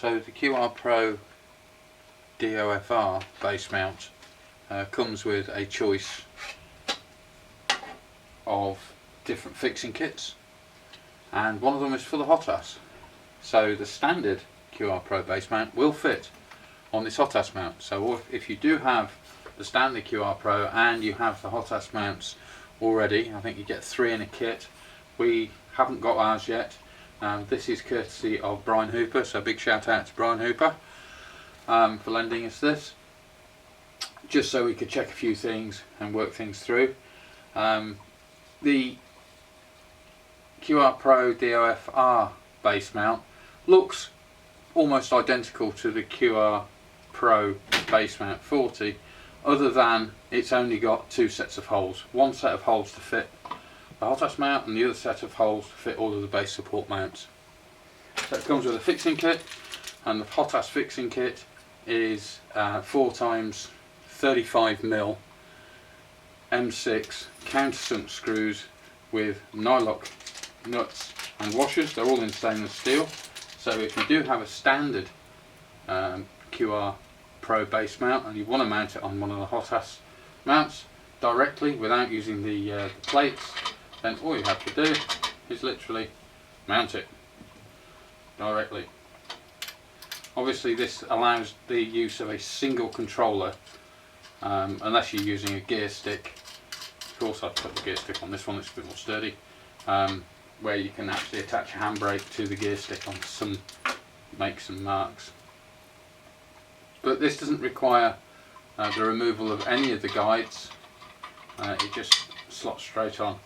So the QRPro DOFR base mount comes with a choice of different fixing kits, and one of them is for the HOTAS. So the standard QRPro base mount will fit on this HOTAS mount. So if you do have the standard QRPro and you have the HOTAS mounts already, I think you get 3 in a kit. We haven't got ours yet. This is courtesy of Brian Hooper, so big shout out to Brian Hooper for lending us this, just so we could check a few things and work things through. The QRPro DOFR base mount looks almost identical to the QRPro Base Mount 40, other than it's only got 2 sets of holes. One set of holes to fit the HOTAS mount and the other set of holes to fit all of the base support mounts. So it comes with a fixing kit, and the HOTAS fixing kit is 4x 35mm M6 Countersunk screws with Nylock nuts and washers. They're all in stainless steel. So if you do have a standard QRPro base mount and you want to mount it on one of the HOTAS mounts directly without using the plates, then all you have to do is literally mount it directly. Obviously this allows the use of a single controller, unless you're using a gear stick. Of course I've put the gear stick on this one, it's a bit more sturdy, where you can actually attach a handbrake to the gear stick on some makes and marks. But this doesn't require the removal of any of the guides, it just slots straight on.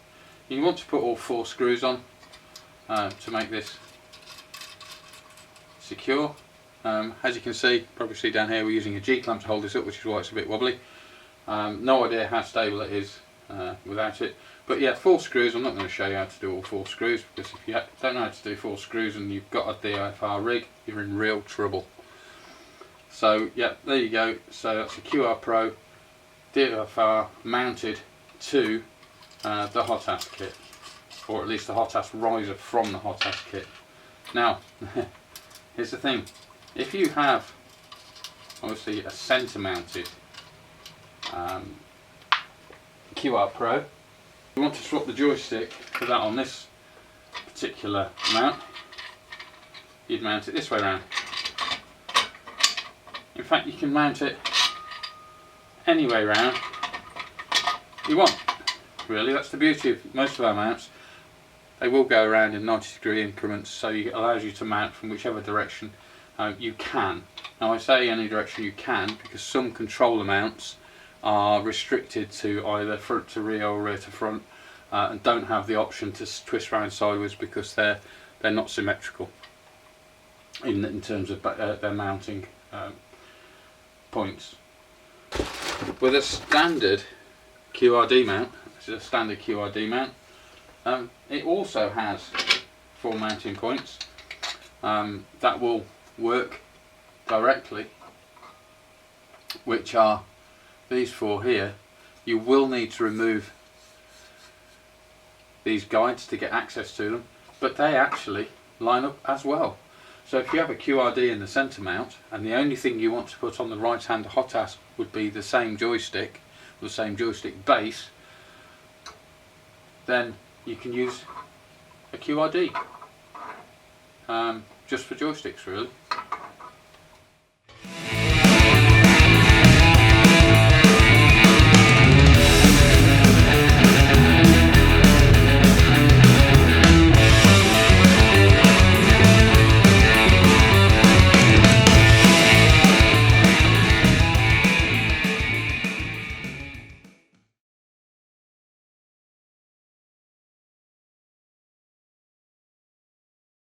You want to put all 4 screws on to make this secure. As you can see, probably see down here, we're using a G-clamp to hold this up, which is why it's a bit wobbly. No idea how stable it is without it. But yeah, 4 screws. I'm not going to show you how to do all 4 screws, because if you don't know how to do 4 screws and you've got a DOFR rig, you're in real trouble. So yeah, there you go. So that's a QRPro DOFR mounted to the HOTAS kit, or at least the HOTAS riser from the HOTAS kit. Now here's the thing, if you have obviously a centre mounted QRPro, you want to swap the joystick for that on this particular mount, you'd mount it this way around. In fact, you can mount it any way round you want. Really, that's the beauty of most of our mounts. They will go around in 90-degree increments, so it allows you to mount from whichever direction you can. Now I say any direction you can because some controller mounts are restricted to either front to rear or rear to front, and don't have the option to twist round sideways because they're not symmetrical in terms of their mounting points. With a standard QRDee mount, this is a standard QRDee mount, it also has 4 mounting points that will work directly, which are these 4 here. You will need to remove these guides to get access to them, but they actually line up as well. So if you have a QRDee in the centre mount and the only thing you want to put on the right hand HOTAS would be the same joystick, the same joystick base, then you can use a QRDee just for joysticks really.